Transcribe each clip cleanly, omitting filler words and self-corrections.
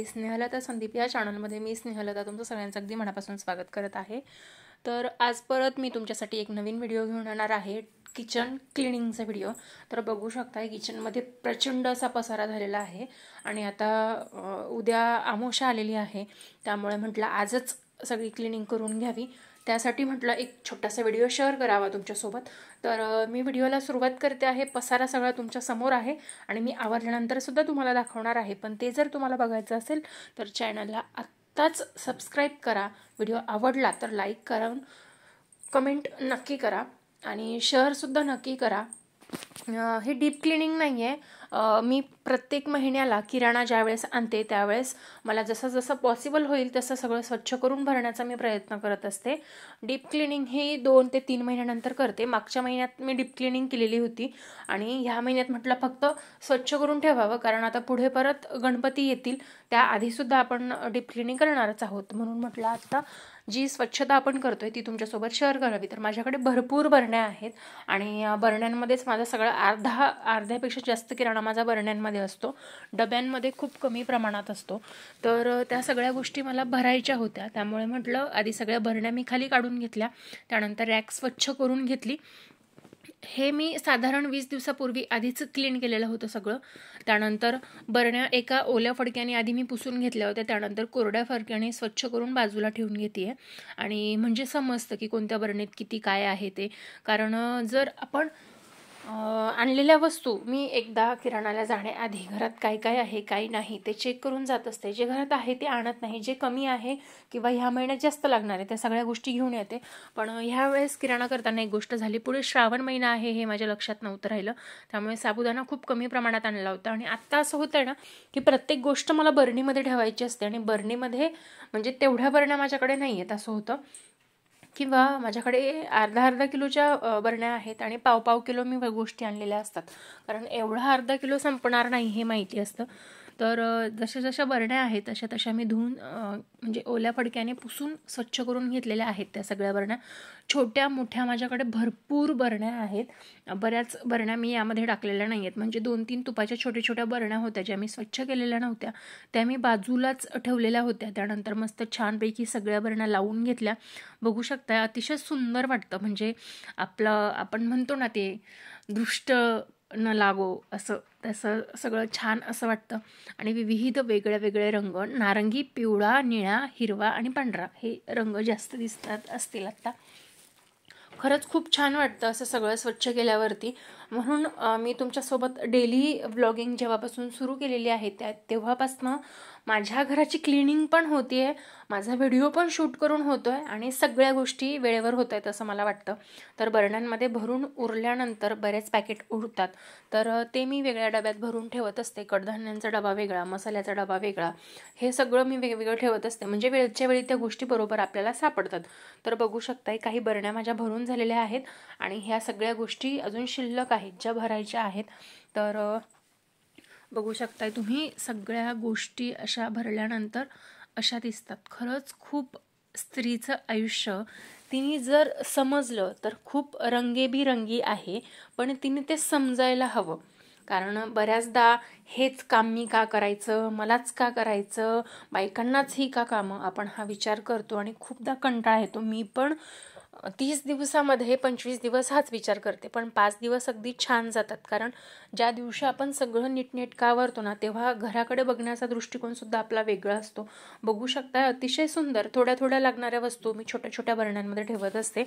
स्नेहलता संदीप या चॅनलमध्ये मी स्नेहलता तुमचं सगळ्यांचं अगदी मनापासून स्वागत करत आहे। तर आज परत मी तुमच्यासाठी एक नवीन व्हिडिओ घेऊन येणार आहे, किचन क्लिनिंगचा व्हिडिओ। तर बघू शकता किचनमध्ये प्रचंड असा पसारा झालेला आहे आणि आता उद्या अमावस्या आलेली आहे, त्यामुळे म्हटलं आजच सगळी क्लिनिंग करून घ्यावी। त्यासाठी म्हटलं एक छोटासा व्हिडिओ शेअर करावा तुमच्यासोबत। तर मी व्हिडिओला सुरुवात करते आहे। पसारा सगळा तुमच्या समोर आहे आणि मी आवरल्यानंतर सुद्धा तुम्हाला दाखवणार आहे, पण ते जर तुम्हाला बघायचं असेल तर चॅनलला आत्ताच सबस्क्राइब करा। व्हिडिओ आवडला तर लाईक करा, कमेंट नक्की करा आणि शेअर सुद्धा नक्की करा। हे डीप क्लिनिंग नाही आहे, मी प्रत्येक महिन्याला किराणा ज्यावेळेस आणते त्यावेळेस मला जसं जसं पॉसिबल होईल तसं सगळं स्वच्छ करून भरण्याचा मी प्रयत्न करत असते। डीप क्लिनिंग ही 2 ते 3 महिन्यानंतर करते। मागच्या महिन्यात मी डीप क्लिनिंग केलेली होती आणि ह्या महिन्यात म्हटलं फक्त स्वच्छ करून ठेवावं, कारण आता पुढे परत गणपती येतील, त्याआधीसुद्धा आपण डीप क्लिनिंग करणारच आहोत, म्हणून म्हटलं आता जी स्वच्छता आपण करतोय ती तुमच्यासोबत शेअर करावी। तर माझ्याकडे भरपूर बरण्या आहेत आणि बरण्यांमध्येच माझा सगळा अर्ध्यापेक्षा जास्त किराणा माझा बरण्यांमध्ये असतो, डब्यांमध्ये खूप कमी प्रमाणात असतो। तर त्या सगळ्या गोष्टी मला भरायच्या होत्या, त्यामुळे म्हटलं आधी सगळ्या बरण्या मी खाली काढून घेतल्या, त्यानंतर रॅक स्वच्छ करून घेतली। हे मी साधारण 20 दिवसापूर्वी आधीच क्लीन केलेलं होतं सगळं। त्यानंतर बरण्या एका ओल्या फडक्याने आधी मी पुसून घेतल्या होत्या, त्यानंतर कोरड्या फडक्याने स्वच्छ करून बाजूला ठेवून घेते आणि म्हणजे समजतं की कोणत्या बरणीत किती काय आहे ते। कारण जर आपण आणलेल्या वस्तू मी एकदा किराणाला जाण्याआधी घरात काय काय आहे काय नाही ते चेक करून जात असते। जे घरात आहे ते आणत नाही, जे कमी आहे किंवा ह्या महिन्यात जास्त लागणार आहे त्या सगळ्या गोष्टी घेऊन येते। पण ह्या वेळेस किराणा करताना एक गोष्ट झाली, पुढे श्रावण महिना आहे हे माझ्या लक्षात नव्हतं राहिलं, त्यामुळे साबुदाणा खूप कमी प्रमाणात आणला होता। आणि आत्ता असं होतं ना की प्रत्येक गोष्ट मला बरणीमध्ये ठेवायची असते आणि बरणीमध्ये म्हणजे तेवढ्या बरण्या माझ्याकडे नाही आहेत असं होतं, किंवा माझ्याकडे अर्धा किलोच्या बरण्या आहेत आणि पाव किलो मी गोष्टी आणलेल्या असतात, कारण एवढा अर्धा किलो संपणार नाही हे माहिती असतं। तर जशा बरण्या आहेत तशा मी धुवून म्हणजे ओल्या फडक्याने पुसून स्वच्छ करून घेतलेल्या आहेत त्या सगळ्या बरण्या। छोट्या मोठ्या माझ्याकडे भरपूर बरण्या आहेत, बऱ्याच बरण्या मी यामध्ये टाकलेल्या नाही आहेत, म्हणजे 2-3 तुपाच्या छोट्या बरण्या होत्या ज्या मी स्वच्छ केलेल्या नव्हत्या, त्या मी बाजूलाच ठेवलेल्या होत्या। त्यानंतर मस्त छानपैकी सगळ्या बरण्या लावून घेतल्या। बघू शकता अतिशय सुंदर वाटतं, म्हणजे आपण म्हणतो ना ते दृष्ट न लागो असं, तसं सगळं छान असं वाटतं। आणि विविध वेगळे रंग, नारंगी, पिवळा, निळा, हिरवा आणि पांढरा हे रंग जास्त दिसतात असतील आता। खरंच खूप छान वाटतं असं सगळं स्वच्छ केल्यावरती, म्हणून मी तुमच्यासोबत डेली व्लॉगिंग जेव्हापासून सुरू केलेली आहे तेव्हापासून माझ्या घराची क्लिनिंग पण होतीये, माझा व्हिडिओ पण शूट करून होतोय आणि सगळ्या गोष्टी वेळेवर होत आहेत असं मला वाटतं। तर बरण्यांमध्ये भरून उरल्यानंतर बरेच पॅकेट उरतात, तर ते मी वेगळ्या डब्यात भरून ठेवत असते। कडधान्यांचा डबा वेगळा, मसाल्याचा डबा वेगळा, हे सगळं मी वेगवेगळं ठेवत असते, म्हणजे वेळच्या वेळी त्या गोष्टी बरोबर आपल्याला सापडतात। तर बघू शकताय काही बरण्या माझ्या भरून झालेल्या आहेत आणि ह्या सगळ्या गोष्टी अजून शिल्लक आहेत ज्या भरायच्या आहेत। तर बघू शकताय तुम्ही सगळ्या गोष्टी अशा भरल्यानंतर अशा दिसतात। खरंच खूप स्त्रीचं आयुष्य तिने जर समजलं तर खूप रंगेबिरंगी आहे, पण तिने ते समजायला हवं। कारण बऱ्याचदा हेच काम मी का करायचं, मलाच का करायचं, बायकांनाच ही का कामं, आपण हा विचार करतो आणि खूपदा कंटाळा येतो। मी पण 30 दिवसामध्ये 25 दिवस हाच विचार करते, पण 5 दिवस अगदी छान जातात, कारण ज्या दिवशी आपण सगळं नीटनेटकं आवरतो ना तेव्हा घराकडे बघण्याचा दृष्टिकोन सुद्धा आपला वेगळा असतो। बघू शकता अतिशय सुंदर थोड्या लागणाऱ्या वस्तू मी छोट्या बरण्यांमध्ये ठेवत असते।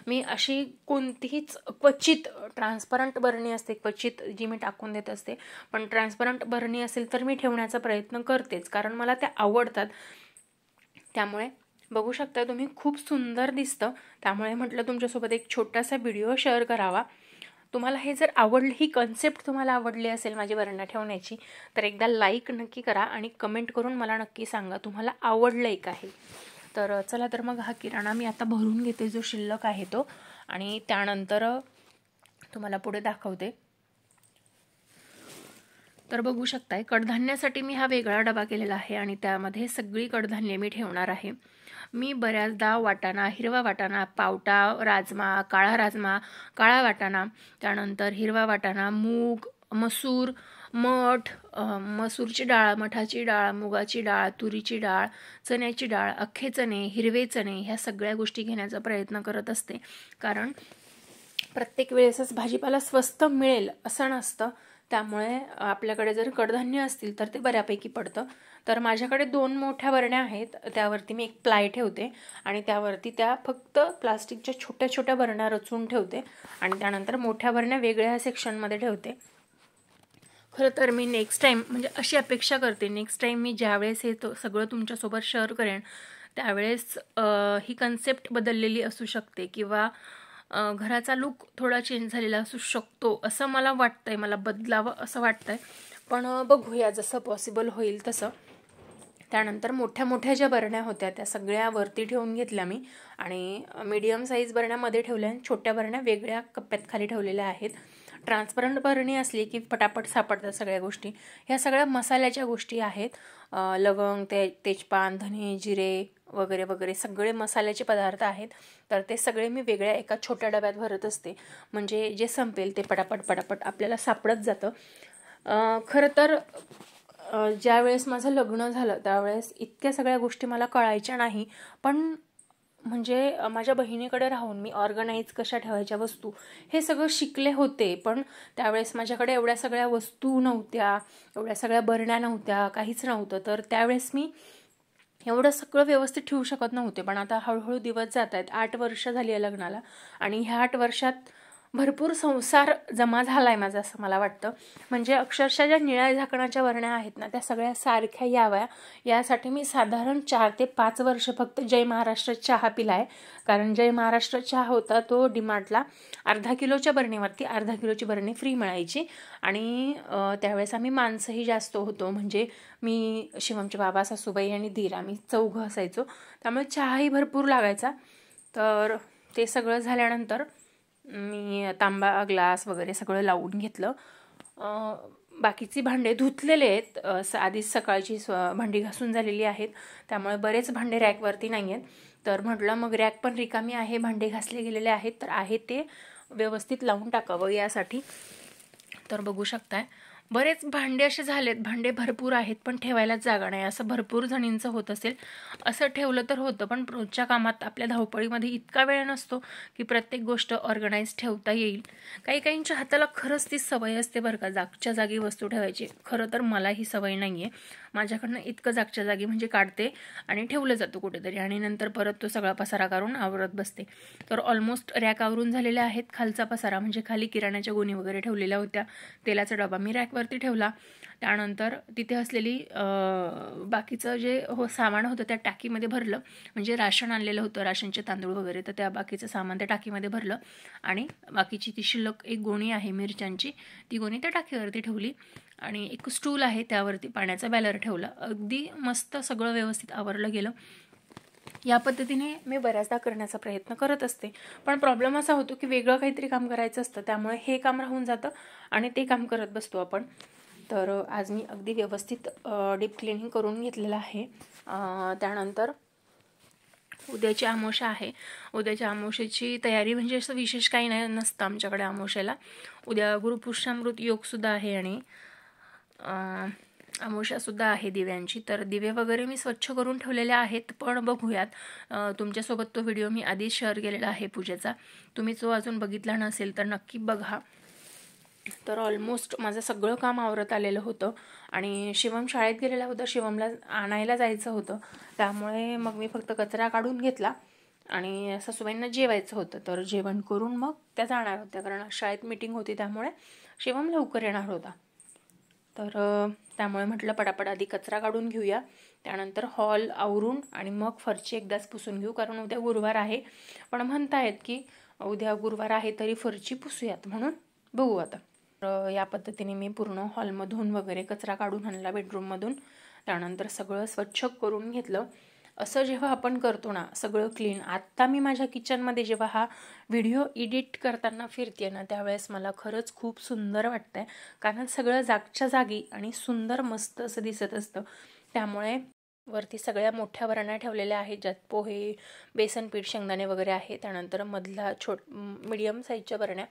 मी अशी कोणतीहीच क्वचित ट्रान्सपरंट बरणी असते, क्वचित जी मी टाकून देत असते, पण ट्रान्सपरंट बरणी असेल तर मी ठेवण्याचा प्रयत्न करतेच, कारण मला त्या आवडतात। त्यामुळे बघू शकता तुम्ही खूप सुंदर दिसतं, त्यामुळे म्हटलं तुमच्यासोबत एक छोटासा व्हिडिओ शेअर करावा। तुम्हाला हे जर आवडली, ही कन्सेप्ट तुम्हाला आवडली असेल माझी बरण्या ठेवण्याची, तर एकदा लाईक नक्की करा आणि कमेंट करून मला नक्की सांगा तुम्हाला आवडलंय का हे। तर चला तर मग हा किराणा मी आता भरून घेते जो शिल्लक आहे तो, आणि त्यानंतर तुम्हाला पुढे दाखवते। तर बघू शकताय कडधान्यासाठी मी हा वेगळा डबा केलेला आहे आणि त्यामध्ये सगळी कडधान्ये मी ठेवणार आहे। मी बऱ्याचदा वाटाणा, हिरवा वाटाणा, पावटा, राजमा, काळा वाटाणा, त्यानंतर हिरवा वाटाणा, मूग, मसूर, मठ, मसूरची डाळ, मठाची डाळ, मुगाची डाळ, तुरीची डाळ, चण्याची डाळ, अख्खे चणे, हिरवे चणे ह्या सगळ्या गोष्टी घेण्याचा प्रयत्न करत असते. कारण प्रत्येक वेळेसच भाजीपाला स्वस्त मिळेल असं नसतं. त्यामुळे आपल्याकडे जर कडधान्य असतील तर ते बऱ्यापैकी पडतं. तर माझ्याकडे 2 मोठ्या बरण्या आहेत. त्यावरती मी एक प्लाय ठेवते आणि त्यावरती त्या फक्त प्लास्टिकच्या छोट्या छोट्या बरण्या रचून ठेवते आणि त्यानंतर मोठ्या बरण्या वेगळ्या सेक्शनमध्ये ठेवते. खरं तर मी नेक्स्ट टाईम म्हणजे अशी अपेक्षा करते, नेक्स्ट टाईम मी ज्यावेळेस हे सगळं तुमच्यासोबत शेअर करेन त्यावेळेस ही कन्सेप्ट बदललेली असू शकते किंवा घराचा लुक थोडा चेंज झालेला असू शकतो असं मला वाटतंय, मला बदलावं असं वाटतंय. पण बघूया जसं पॉसिबल होईल तसं. त्यानंतर मोठ्या मोठ्या ज्या बरण्या होत्या त्या सगळ्या वरती ठेवून घेतल्या मी आणि मीडियम साईज बरण्यामध्ये ठेवल्या आणि छोट्या बरण्या वेगळ्या कप्प्यात खाली ठेवलेल्या आहेत. ट्रान्सपरंट बरणी असली की पटापट सापडतात सगळ्या गोष्टी. ह्या सगळ्या मसाल्याच्या गोष्टी आहेत. लवंग, तेजपान, धने, जिरे वगैरे वगैरे सगळे मसाल्याचे पदार्थ आहेत. तर ते सगळे मी वेगळ्या एका छोट्या डब्यात भरत असते, म्हणजे जे संपेल ते पटापट पटापट आपल्याला सापडत जातं. खरं तर ज्या वेळेस माझं लग्न झालं त्यावेळेस इतक्या सगळ्या गोष्टी मला कळायच्या नाही. पण म्हणजे माझ्या बहिणीकडे राहून मी ऑर्गनाईज कशा ठेवायच्या वस्तू हे सगळं शिकले होते. पण त्यावेळेस माझ्याकडे एवढ्या सगळ्या वस्तू नव्हत्या, एवढ्या सगळ्या बरण्या नव्हत्या, काहीच नव्हतं. तर त्यावेळेस मी एवढं सगळं व्यवस्थित ठेवू शकत नव्हते. पण आता हळूहळू दिवस जात आहेत. 8 वर्ष झाली आहे लग्नाला आणि ह्या 8 वर्षात भरपूर संसार जमा झाला आहे माझा असं मला वाटतं. म्हणजे अक्षरशः ज्या निळ्या झाकणाच्या बरण्या आहेत ना त्या सगळ्या सारख्या याव्या यासाठी मी साधारण 4 ते 5 वर्ष फक्त जय महाराष्ट्र चहा पिला आहे. कारण जय महाराष्ट्र चहा होता तो डीमार्टला अर्धा किलोच्या बरणीवरती अर्धा किलोची बरणी फ्री मिळायची. आणि त्यावेळेस आम्ही माणसंही जास्त होतो, म्हणजे मी, शिवमचे बाबा, सासूबाई आणि दीर आम्ही 4 असायचो. त्यामुळे चहाही भरपूर लागायचा. तर ते सगळं झाल्यानंतर मी तांबा ग्लास वगैरे सगळं लावून घेतलं. बाकीची भांडे धुतलेले आहेत, आधीच सकाळची भांडी घासून झालेली आहेत. त्यामुळे बरेच भांडे रॅकवरती नाही आहेत. तर म्हटलं मग रॅक पण रिकामी आहे, भांडे घासले गेलेले आहेत, तर आहे ते व्यवस्थित लावून टाकावं यासाठी. तर बघू शकताय बरेच भांडे असे झालेत, भांडे भरपूर आहेत पण ठेवायलाच जागा नाही. असं भरपूर जणींचं होत असेल. असं ठेवलं तर होतं, पण रोजच्या कामात आपल्या धावपळीमध्ये इतका वेळ नसतो की प्रत्येक गोष्ट ऑर्गनाईज ठेवता येईल. काही काहींच्या हाताला खरंच ती सवय असते बरं का, जागच्या जागी वस्तू ठेवायची. खरं तर मला ही सवय नाही आहे. माझ्याकडनं इतकं जागच्या जागी म्हणजे काढते आणि ठेवलं जातं कुठेतरी आणि नंतर परत तो सगळा पसारा काढून आवरत बसते. तर ऑलमोस्ट रॅक आवरून झालेल्या आहेत. खालचा पसारा म्हणजे खाली किराण्याच्या गोणी वगैरे ठेवलेल्या होत्या, तेलाचा डबा मी रॅकवरती ठेवला. त्यानंतर तिथे असलेली बाकीचं जे सामान होतं त्या टाकीमध्ये भरलं, म्हणजे राशन आणलेलं होतं, राशनचे तांदूळ वगैरे, तर त्या बाकीचं सामान त्या टाकीमध्ये भरलं आणि बाकीची ती शिल्लक एक गोणी आहे मिरच्यांची, ती गोणी त्या टाकीवरती ठेवली आणि एक स्टूल आहे त्यावरती पाण्याचा बॅलर ठेवला. अगदी मस्त सगळं व्यवस्थित आवरलं गेलं. या पद्धतीने मी बऱ्याचदा करण्याचा प्रयत्न करत असते. पण प्रॉब्लेम असा होतो की वेगळं काहीतरी काम करायचं असतं, त्यामुळे हे काम राहून जातं आणि ते काम करत बसतो आपण. तर आज मी अगदी व्यवस्थित डीप क्लिनिंग करून घेतलेलं आहे. त्यानंतर उद्याची अमावस्या आहे. उद्याच्या अमावस्येची तयारी म्हणजे असं विशेष काही नाही नसतं आमच्याकडे अमावस्येला. उद्या गुरुपुरुषामृत योगसुद्धा आहे आणि अमावस्यासुद्धा आहे दिव्यांची. तर दिवे वगैरे मी स्वच्छ करून ठेवलेले आहेत. पण बघूयात, तुमच्यासोबत तो व्हिडिओ मी आधीच शेअर केलेला आहे पूजेचा. तुम्ही जो अजून बघितला नसेल तर नक्की बघा. तर ऑलमोस्ट माझं सगळं काम आवरत आलेलं होतं आणि शिवम शाळेत गेलेला होता, शिवमला आणायला जायचं होतं. त्यामुळे मग मी फक्त कचरा काढून घेतला आणि सासूबाईंना जेवायचं होतं. तर जेवण करून मग त्या जाणार होत्या, कारण शाळेत मीटिंग होती त्यामुळे शिवम लवकर येणार होता. तर त्यामुळे म्हटलं पटापट आधी कचरा काढून घेऊया, त्यानंतर हॉल आवरून आणि मग फरची एकदाच पुसून घेऊ, कारण उद्या गुरुवार आहे. पण म्हणतायत की उद्या गुरुवार आहे तरी फरची पुसूयात, म्हणून बघू आता. तर या पद्धतीने मी पूर्ण हॉलमधून वगैरे कचरा काढून आणला, बेडरूममधून. त्यानंतर सगळं स्वच्छ करून घेतलं. असं जेव्हा आपण करतो ना सगळं क्लीन, आत्ता मी माझ्या किचनमध्ये जेव्हा हा व्हिडिओ एडिट करताना फिरते ना त्यावेळेस मला खरंच खूप सुंदर वाटतंय, कारण सगळं जागच्या जागी आणि सुंदर मस्त असं दिसत असतं. त्यामुळे वरती सगळ्या मोठ्या बरण्या ठेवलेल्या आहेत, ज्यात पोहे, बेसन पीठ, शेंगदाणे वगैरे आहे. त्यानंतर मधला मीडियम साईजच्या बरण्या,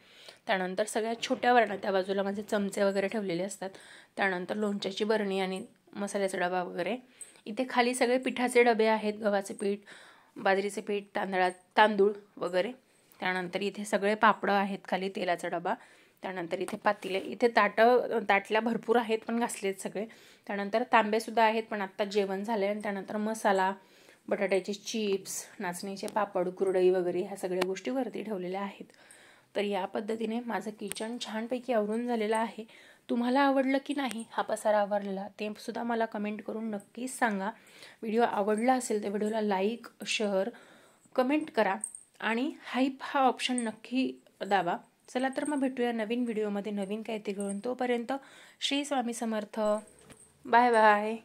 त्यानंतर सगळ्यात छोट्या बरण्या, त्या बाजूला माझे चमचे वगैरे ठेवलेले असतात. त्यानंतर लोणच्याची बरणी आणि मसाल्याचा डबा वगैरे. इथे खाली सगळे पिठाचे डबे आहेत, गव्हाचे पीठ, बाजरीचे पीठ, तांदूळ वगैरे. त्यानंतर इथे सगळे पापडं आहेत, खाली तेलाचा डबा. त्यानंतर इथे पातेले, इथे ताटल्या भरपूर आहेत पण घासलेत सगळे. त्यानंतर तांबेसुद्धा आहेत पण आत्ता जेवण झालं आहे. आणि त्यानंतर मसाला, बटाट्याचे चिप्स, नाचणीचे पापड, कुरडई वगैरे ह्या सगळ्या गोष्टी वरती ठेवलेल्या आहेत. तर या पद्धतीने माझं किचन छानपैकी आवरून झालेलं आहे. तुम्हाला आवडलं की नाही हा पसारा आवरलेला ते सुद्धा मला कमेंट करून नक्कीच सांगा. व्हिडिओ आवडला असेल तर व्हिडिओला लाईक, शेअर, कमेंट करा आणि हाईप हा ऑप्शन नक्की दाबा. चला तर मग भेटूया नवीन व्हिडिओमध्ये नवीन काहीतरी घेऊन. तोपर्यंत श्री स्वामी समर्थ. Bye bye.